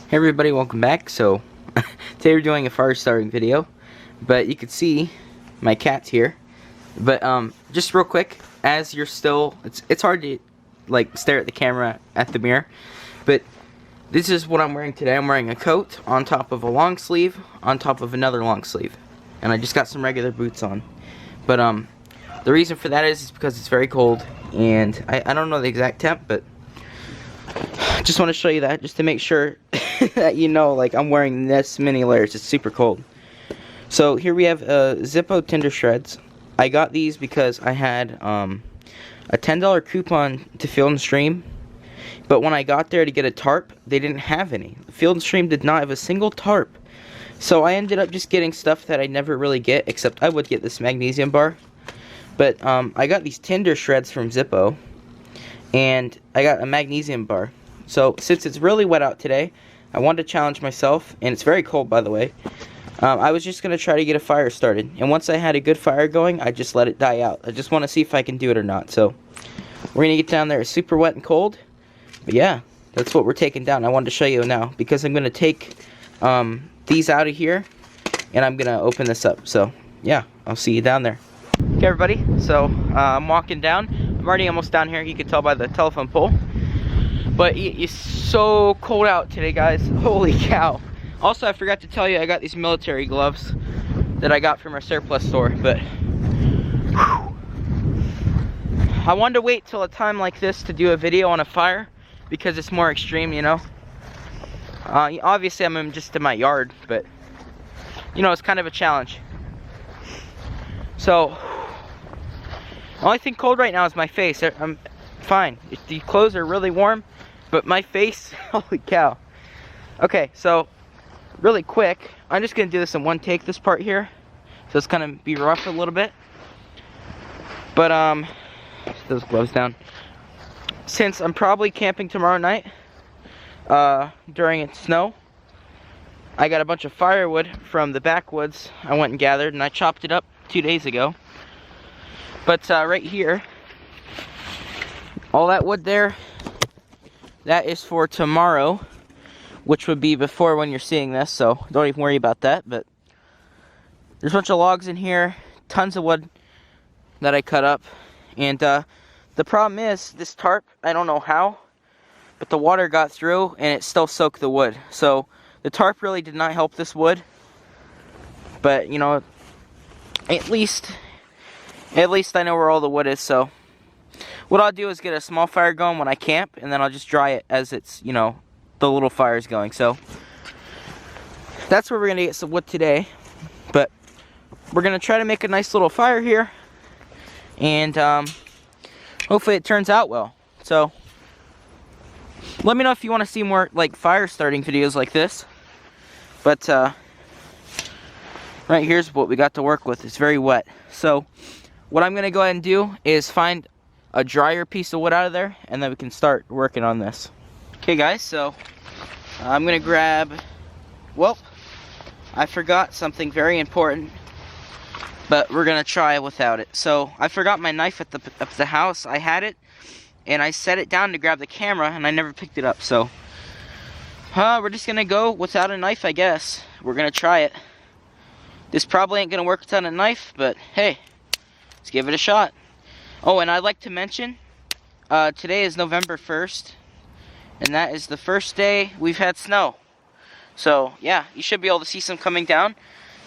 Hey everybody, welcome back. So today we're doing a fire starting video, but you can see my cat's here. But just real quick, as you're still, it's hard to like stare at the camera at the mirror, but this is what I'm wearing today. I'm wearing a coat on top of a long sleeve on top of another long sleeve, and I just got some regular boots on. But the reason for that is because it's very cold, and I don't know the exact temp, but just want to show you that just to make sure that you know, like, I'm wearing this many layers. It's super cold. So here we have Zippo Tinder shreds. I got these because I had a $10 coupon to Field and Stream, but when I got there to get a tarp, they didn't have any. Field and Stream did not have a single tarp, so I ended up just getting stuff that I never really get, except I would get this magnesium bar. But I got these Tinder shreds from Zippo, and I got a magnesium bar. So since it's really wet out today, I wanted to challenge myself, and it's very cold, by the way. I was just going to try to get a fire started, and once I had a good fire going, I just let it die out. I just want to see if I can do it or not. So we're going to get down there. It's super wet and cold, but yeah, that's what we're taking down. I wanted to show you now because I'm going to take these out of here, and I'm going to open this up. So yeah, I'll see you down there. Okay everybody, so I'm walking down. I'm already almost down here. You can tell by the telephone pole. But it's so cold out today, guys. Holy cow. Also, I forgot to tell you, I got these military gloves that I got from our surplus store. But whew, I wanted to wait till a time like this to do a video on a fire because it's more extreme, you know. Obviously, I'm just in my yard, but you know, it's kind of a challenge. So, the only thing cold right now is my face. I'm fine. The clothes are really warm, but my face, holy cow. Okay, so really quick, I'm just gonna do this in one take, this part here, so it's gonna be rough a little bit. But those gloves down. Since I'm probably camping tomorrow night during its snow, I got a bunch of firewood from the backwoods I went and gathered, and I chopped it up 2 days ago. But right here, all that wood there, that is for tomorrow, which would be before when you're seeing this, so don't even worry about that. But there's a bunch of logs in here, tons of wood that I cut up, and the problem is, this tarp, I don't know how, but the water got through and it still soaked the wood. So the tarp really did not help this wood, but you know, at least I know where all the wood is. So what I'll do is get a small fire going when I camp, and then I'll just dry it as it's, you know, the little fire's going. So that's where we're gonna get some wood today. But we're gonna try to make a nice little fire here, and hopefully it turns out well. So let me know if you want to see more like fire starting videos like this. But right here's what we got to work with. It's very wet. So what I'm gonna go ahead and do is find a drier piece of wood out of there, and then we can start working on this. Okay guys, so I'm gonna grab, well, I forgot something very important, but we're gonna try without it. So I forgot my knife at the house. I had it, and I set it down to grab the camera, and I never picked it up. So we're just gonna go without a knife, I guess. We're gonna try it. This probably ain't gonna work without a knife, but hey, let's give it a shot. Oh, and I'd like to mention, today is November 1st, and that is the first day we've had snow. So, yeah, you should be able to see some coming down,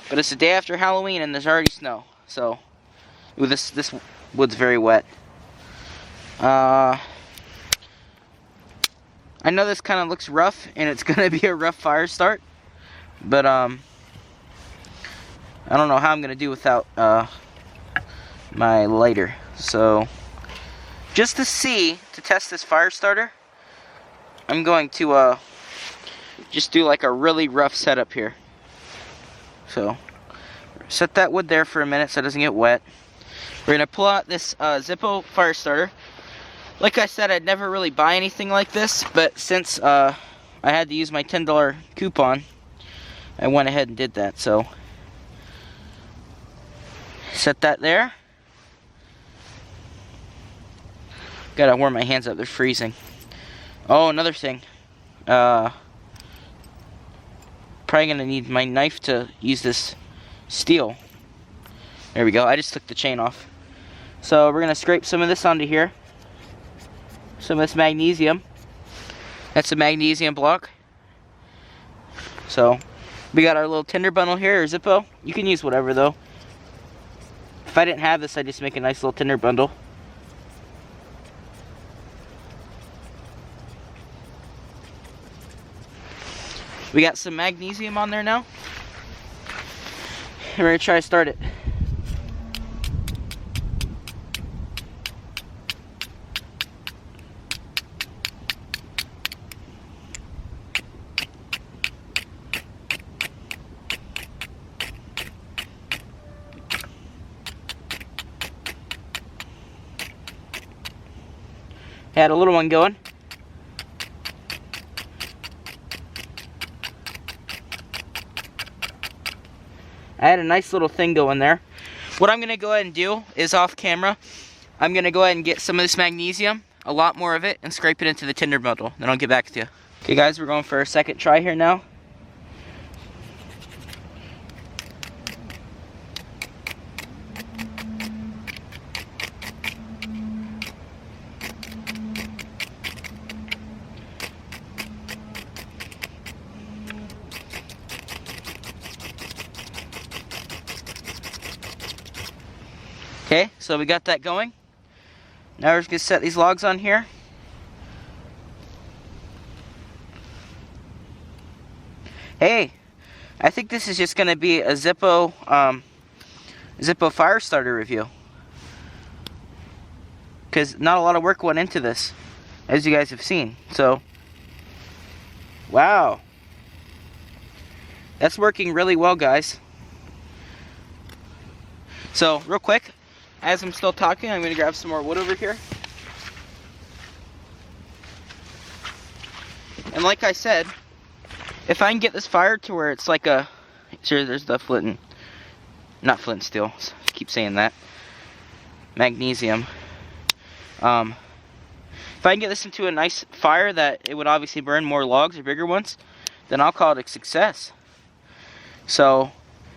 but it's the day after Halloween, and there's already snow. So, ooh, this wood's very wet. I know this kind of looks rough, and it's going to be a rough fire start, but, I don't know how I'm going to do without, my lighter. So just to test this fire starter, I'm going to just do like a really rough setup here. So set that wood there for a minute so it doesn't get wet. We're gonna pull out this Zippo fire starter. Like I said, I'd never really buy anything like this, but since I had to use my $10 coupon, I went ahead and did that. So set that there. Gotta warm my hands up, they're freezing. Oh, another thing. probably gonna need my knife to use this steel. There we go. I just took the chain off. So we're gonna scrape some of this onto here. Some of this magnesium. That's a magnesium block. So we got our little Tinder bundle here, or Zippo. You can use whatever though. If I didn't have this, I'd just make a nice little Tinder bundle. We got some magnesium on there now. And we're gonna try to start it. Had a little one going. I had a nice little thing going there. What I'm going to go ahead and do is off camera, I'm going to go ahead and get some of this magnesium, a lot more of it, and scrape it into the Tinder bundle. Then I'll get back to you. Okay guys, we're going for a second try here now. Okay, so we got that going. Now we're just going to set these logs on here. Hey, I think this is just going to be a Zippo fire starter review. Because not a lot of work went into this, as you guys have seen. So, wow. That's working really well, guys. So, real quick, as I'm still talking, I'm going to grab some more wood over here. And like I said, if I can get this fire to where it's like a... Sure, there's the flint and... Not flint and steel, I keep saying that. Magnesium. If I can get this into a nice fire that it would obviously burn more logs or bigger ones, then I'll call it a success. So,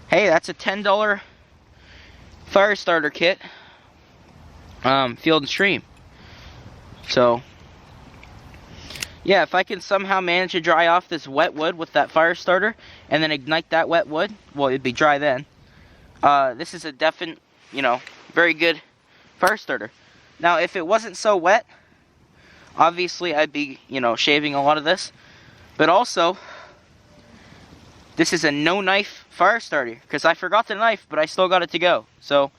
hey, that's a $10 fire starter kit, Field and Stream. So yeah, if I can somehow manage to dry off this wet wood with that fire starter and then ignite that wet wood, well, it'd be dry then. This is a definite, very good fire starter. Now, if it wasn't so wet, obviously I'd be, shaving a lot of this. But also, this is a no-knife fire starter, because I forgot the knife, but I still got it to go. So,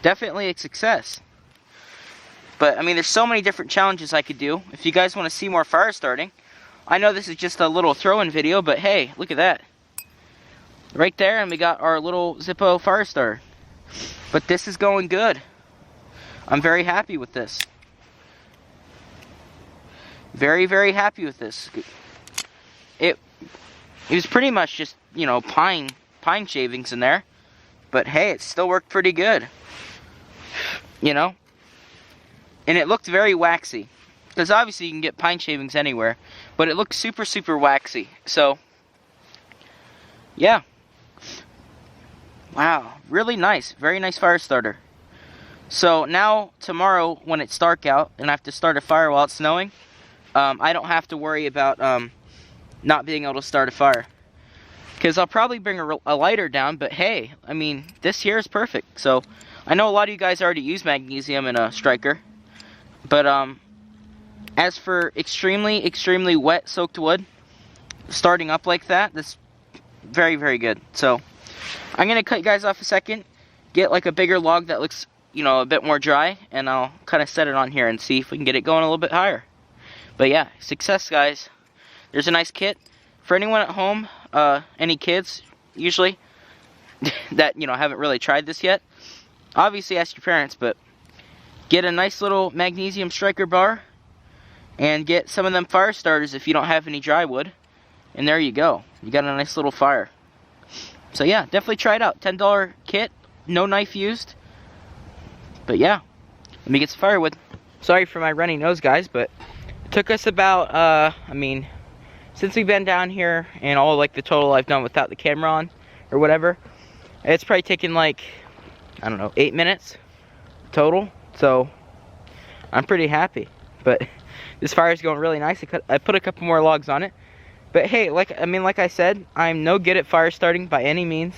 definitely a success. But, I mean, there's so many different challenges I could do. If you guys want to see more fire starting, I know this is just a little throw-in video, but hey, look at that. Right there, and we got our little Zippo fire starter. But this is going good. I'm very happy with this. Very, very happy with this. It was pretty much just, pine shavings in there. But hey, it still worked pretty good. And it looked very waxy. Because obviously you can get pine shavings anywhere. But it looked super, super waxy. So, yeah. Wow, really nice. Very nice fire starter. So now, tomorrow, when it's dark out, and I have to start a fire while it's snowing, I don't have to worry about not being able to start a fire. Because I'll probably bring a lighter down, but hey, I mean, this here is perfect. So, I know a lot of you guys already use magnesium in a striker. But, as for extremely, extremely wet soaked wood, starting up like that, that's very, very good. So, I'm going to cut you guys off a second, get like a bigger log that looks, a bit more dry, and I'll kind of set it on here and see if we can get it going a little bit higher. But yeah, success, guys. There's a nice kit. For anyone at home, any kids, usually, that, haven't really tried this yet, obviously ask your parents, but get a nice little magnesium striker bar, and get some of them fire starters if you don't have any dry wood, and there you go. You got a nice little fire. So yeah, definitely try it out. $10 kit, no knife used. But yeah, let me get some firewood. Sorry for my runny nose, guys, but it took us about, since we've been down here and all like the total I've done without the camera on or whatever, it's probably taken like, I don't know, 8 minutes total. So I'm pretty happy. But this fire is going really nice. I put a couple more logs on it. But hey, like I said, I'm no good at fire starting by any means.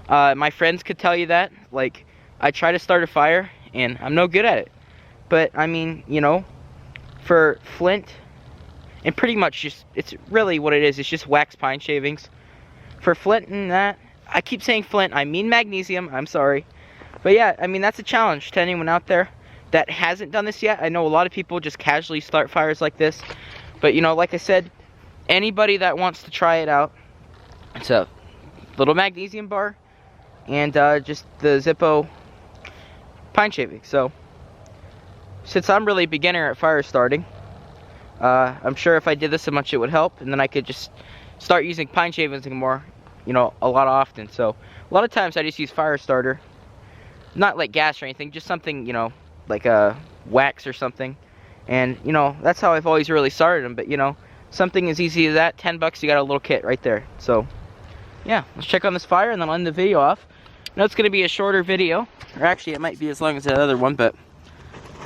My friends could tell you that. Like, I try to start a fire and I'm no good at it. But I mean, you know, for flint, and pretty much just, it's really what it is. It's just wax pine shavings. For flint and that, I keep saying flint, I mean magnesium, I'm sorry. But yeah, I mean, that's a challenge to anyone out there that hasn't done this yet. I know a lot of people just casually start fires like this. But you know, like I said, anybody that wants to try it out, it's a little magnesium bar and just the Zippo pine shaving. So, since I'm really a beginner at fire starting, I'm sure if I did this a bunch it would help, and then I could just start using pine shavings more, you know, a lot often. So a lot of times I just use fire starter, not like gas or anything, just something, you know, like a wax or something. And you know, that's how I've always really started them. But you know, something as easy as that, 10 bucks, you got a little kit right there. So yeah, let's check on this fire and then I'll end the video off. I know it's going to be a shorter video, or actually it might be as long as that other one, but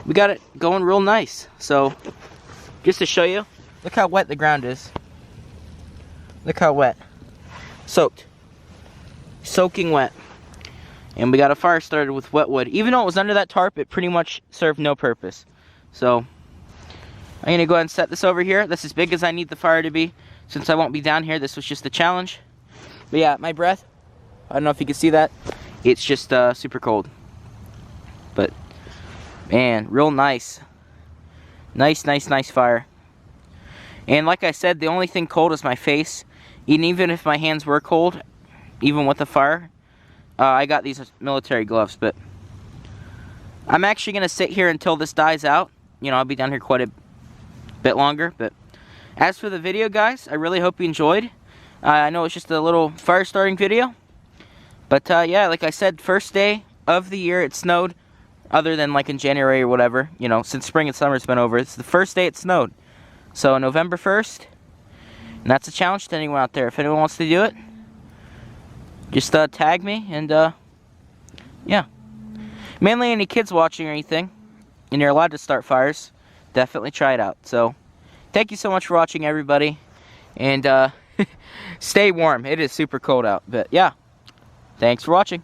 we got it going real nice. So just to show you, look how wet the ground is. Look how wet. Soaked. Soaking wet. And we got a fire started with wet wood. Even though it was under that tarp, it pretty much served no purpose. So I'm going to go ahead and set this over here. That's as big as I need the fire to be. Since I won't be down here, this was just a challenge. But yeah, my breath, I don't know if you can see that. It's just super cold. But man, real nice. Nice fire. And like I said, the only thing cold is my face. And even if my hands were cold, even with the fire, I got these military gloves. But I'm actually going to sit here until this dies out. You know, I'll be down here quite a bit longer. But as for the video, guys, I really hope you enjoyed. I know it's just a little fire starting video. But yeah, like I said, first day of the year it snowed. Other than like in January or whatever, you know, since spring and summer's been over, it's the first day it snowed. So November 1st, and that's a challenge to anyone out there. If anyone wants to do it, just tag me, and yeah. Mainly any kids watching or anything, and you're allowed to start fires, definitely try it out. So, thank you so much for watching, everybody, and stay warm. It is super cold out, but yeah, thanks for watching.